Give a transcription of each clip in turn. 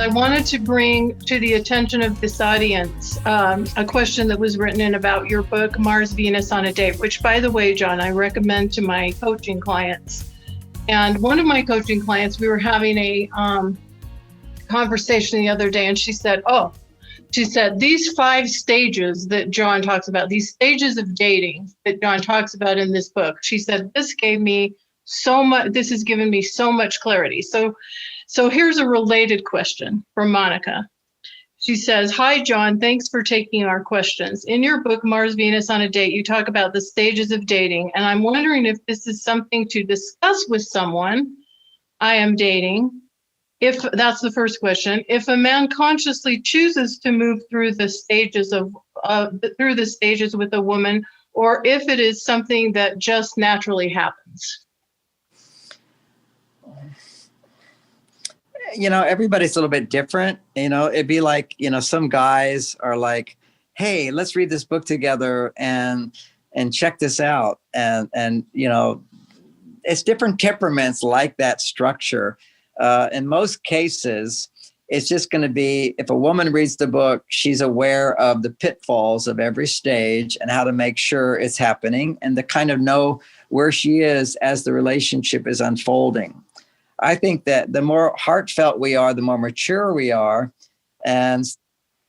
I wanted to bring to the attention of this audience a question that was written in about your book, Mars, Venus on a Date, which, by the way, John, I recommend to my coaching clients. And one of my coaching clients, we were having a conversation the other day, and she said, these 5 stages that John talks about, these stages of dating that John talks about in this book, she said, this has given me so much clarity. So here's a related question from Monica. She says, hi, John, thanks for taking our questions. In your book, Mars, Venus on a Date, you talk about the stages of dating, and I'm wondering if this is something to discuss with someone I am dating. If that's the first question, if a man consciously chooses to move through the stages with a woman, or if it is something that just naturally happens. Everybody's a little bit different. It'd be like, some guys are like, hey, let's read this book together and check this out. And it's different temperaments like that structure. In most cases, it's just going to be, if a woman reads the book, she's aware of the pitfalls of every stage and how to make sure it's happening and to kind of know where she is as the relationship is unfolding. I think that the more heartfelt we are, the more mature we are, and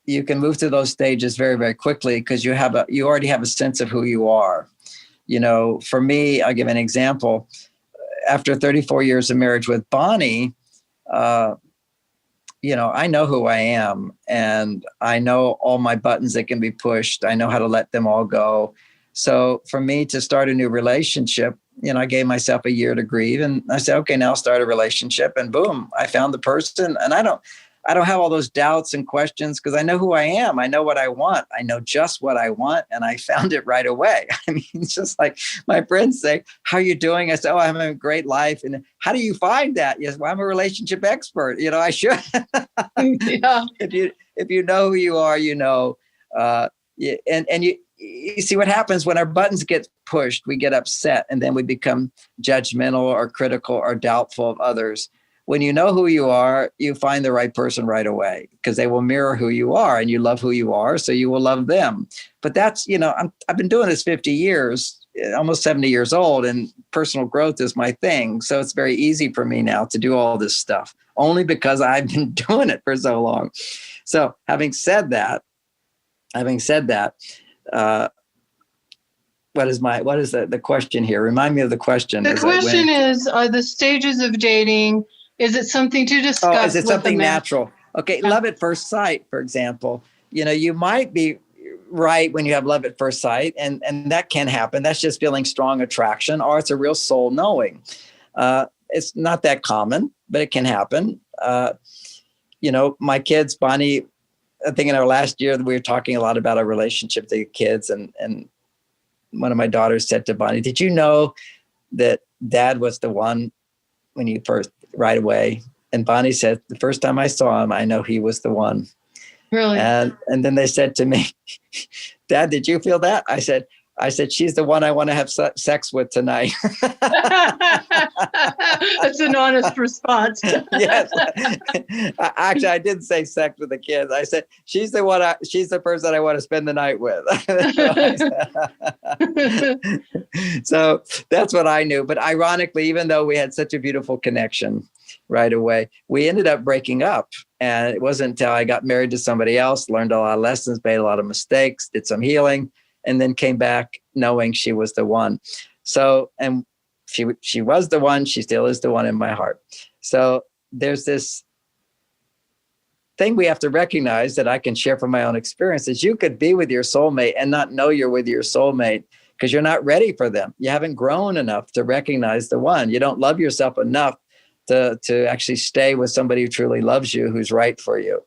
you can move through those stages very, very quickly because you already have a sense of who you are. For me, I'll give an example. After 34 years of marriage with Bonnie, I know who I am, and I know all my buttons that can be pushed. I know how to let them all go. So for me to start a new relationship, I gave myself a year to grieve, and I said, okay, now I'll start a relationship, and boom, I found the person. And I don't have all those doubts and questions because I know who I am. I know what I want. I know just what I want, and I found it right away. I mean, it's just like my friends say, how are you doing? I say, I'm having a great life. And how do you find that? Yes, well, I'm a relationship expert. I should. Yeah. If you know who you are, and you see what happens when our buttons get pushed, we get upset, and then we become judgmental or critical or doubtful of others. When you know who you are, you find the right person right away because they will mirror who you are, and you love who you are, so you will love them. But that's, I've been doing this 50 years, almost 70 years old, and personal growth is my thing. So it's very easy for me now to do all this stuff only because I've been doing it for so long. So having said that, what is the question here? Remind me of the question. The question is, are the stages of dating, is it something to discuss? Is it something natural? Okay. Yeah. Love at first sight, for example, you might be right when you have love at first sight, and that can happen. That's just feeling strong attraction, or it's a real soul knowing. It's not that common, but it can happen. My kids, Bonnie, I think in our last year, we were talking a lot about our relationship to the kids. And one of my daughters said to Bonnie, did you know that Dad was the one when you first, right away? And Bonnie said, the first time I saw him, I know he was the one. Really? And then they said to me, Dad, did you feel that? I said, she's the one I want to have sex with tonight. That's an honest response. Yes. Actually, I didn't say sex with the kids. I said, she's the person I want to spend the night with. So that's what I knew. But ironically, even though we had such a beautiful connection right away, we ended up breaking up. And it wasn't until I got married to somebody else, learned a lot of lessons, made a lot of mistakes, did some healing, and then came back knowing she was the one. So, and she was the one, she still is the one in my heart. So there's this thing we have to recognize that I can share from my own experiences. You could be with your soulmate and not know you're with your soulmate because you're not ready for them. You haven't grown enough to recognize the one. You don't love yourself enough to actually stay with somebody who truly loves you, who's right for you.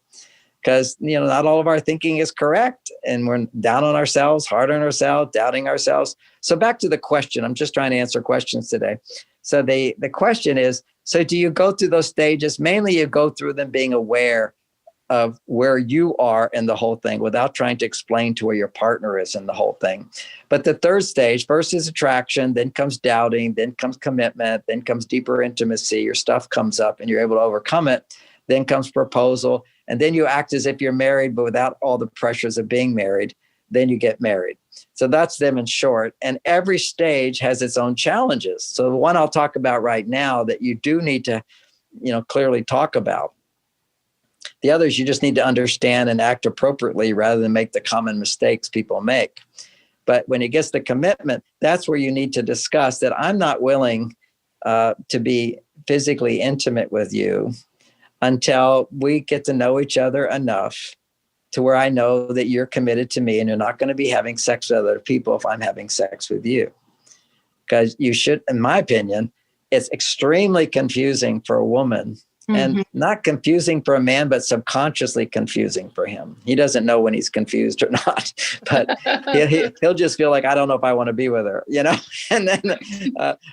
Because, not all of our thinking is correct, and we're down on ourselves, hard on ourselves, doubting ourselves. So back to the question, I'm just trying to answer questions today. So the question is, so do you go through those stages? Mainly you go through them being aware of where you are in the whole thing without trying to explain to where your partner is in the whole thing. But the third stage, first is attraction, then comes doubting, then comes commitment, then comes deeper intimacy. Your stuff comes up and you're able to overcome it. then comes proposal, and then you act as if you're married, but without all the pressures of being married. Then you get married. So that's them in short. And every stage has its own challenges. So the one I'll talk about right now that you do need to, clearly talk about. The others you just need to understand and act appropriately rather than make the common mistakes people make. But when it gets to commitment, that's where you need to discuss that I'm not willing to be physically intimate with you until we get to know each other enough to where I know that you're committed to me and you're not going to be having sex with other people if I'm having sex with you. Because you should, in my opinion, it's extremely confusing for a woman and not confusing for a man, but subconsciously confusing for him. He doesn't know when he's confused or not, but he'll just feel like, I don't know if I want to be with her, and then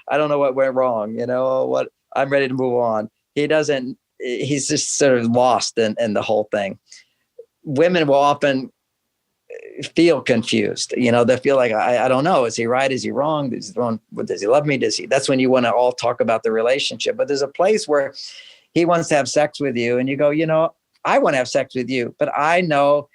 I don't know what went wrong, what I'm ready to move on. He's just sort of lost in the whole thing. Women will often feel confused. They feel like, I don't know. Is he right? Is he wrong? Does he love me? That's when you want to all talk about the relationship. But there's a place where he wants to have sex with you and you go, I want to have sex with you, but I know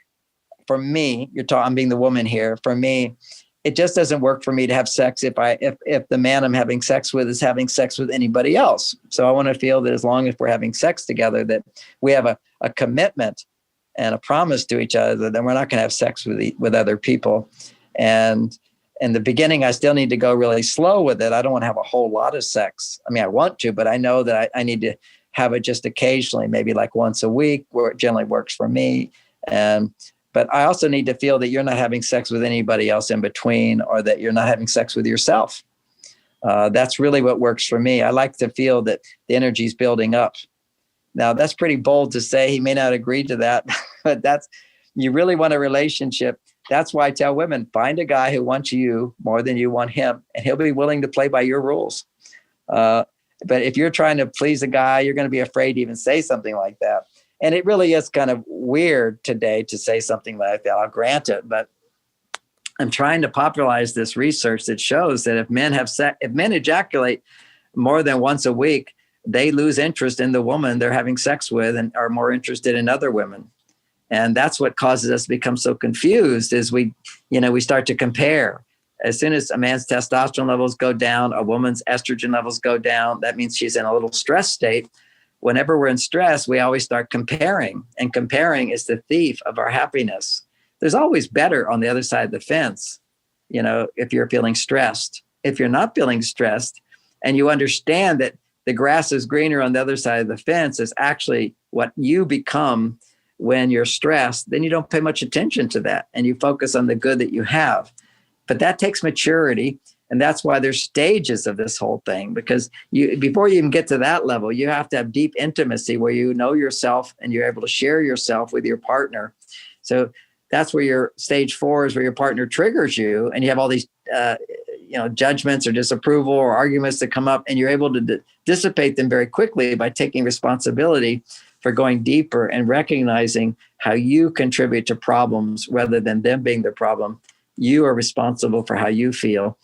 for me, I'm being the woman here. For me, it just doesn't work for me to have sex if the man I'm having sex with is having sex with anybody else. So I want to feel that as long as we're having sex together, that we have a commitment and a promise to each other, then we're not going to have sex with other people. And in the beginning, I still need to go really slow with it. I don't want to have a whole lot of sex. I mean, I want to, but I know that I need to have it just occasionally, maybe like once a week, where it generally works for me. But I also need to feel that you're not having sex with anybody else in between, or that you're not having sex with yourself. That's really what works for me. I like to feel that the energy is building up. Now, that's pretty bold to say. He may not agree to that, but you really want a relationship. That's why I tell women, find a guy who wants you more than you want him, and he'll be willing to play by your rules. But if you're trying to please a guy, you're going to be afraid to even say something like that. And it really is kind of weird today to say something like that. I'll grant it, but I'm trying to popularize this research that shows that if men ejaculate more than once a week, they lose interest in the woman they're having sex with and are more interested in other women. And that's what causes us to become so confused is we start to compare. As soon as a man's testosterone levels go down, a woman's estrogen levels go down, that means she's in a little stress state. Whenever we're in stress, we always start comparing, and comparing is the thief of our happiness. There's always better on the other side of the fence, if you're feeling stressed. If you're not feeling stressed and you understand that the grass is greener on the other side of the fence is actually what you become when you're stressed, then you don't pay much attention to that and you focus on the good that you have. But that takes maturity. And that's why there's stages of this whole thing, because before you even get to that level, you have to have deep intimacy where you know yourself and you're able to share yourself with your partner. So that's where your stage 4 is, where your partner triggers you and you have all these judgments or disapproval or arguments that come up, and you're able to dissipate them very quickly by taking responsibility for going deeper and recognizing how you contribute to problems rather than them being the problem. You are responsible for how you feel.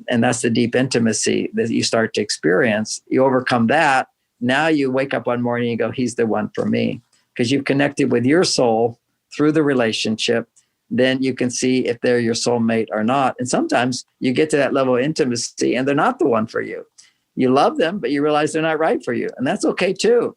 And that's the deep intimacy that you start to experience. You overcome that. Now you wake up one morning and you go, he's the one for me. Because you've connected with your soul through the relationship. Then you can see if they're your soulmate or not. And sometimes you get to that level of intimacy and they're not the one for you. You love them, but you realize they're not right for you. And that's okay too.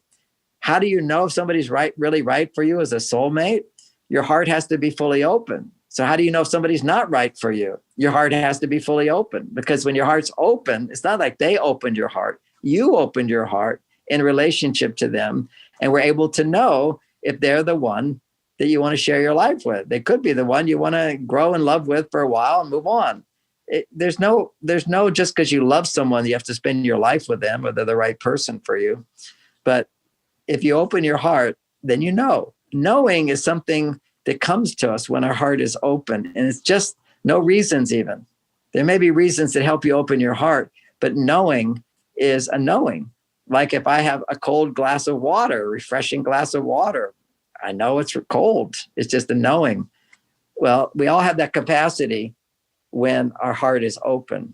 How do you know if somebody's really right for you as a soulmate? Your heart has to be fully open. So how do you know if somebody's not right for you? Your heart has to be fully open, because when your heart's open, it's not like they opened your heart. You opened your heart in relationship to them and were able to know if they're the one that you want to share your life with. They could be the one you want to grow in love with for a while and move on. There's no just because you love someone, you have to spend your life with them or they're the right person for you. But if you open your heart, then you know. Knowing is something that comes to us when our heart is open. And it's just no reasons even. There may be reasons that help you open your heart, but knowing is a knowing. Like if I have a cold glass of water, a refreshing glass of water, I know it's cold. It's just a knowing. Well, we all have that capacity when our heart is open.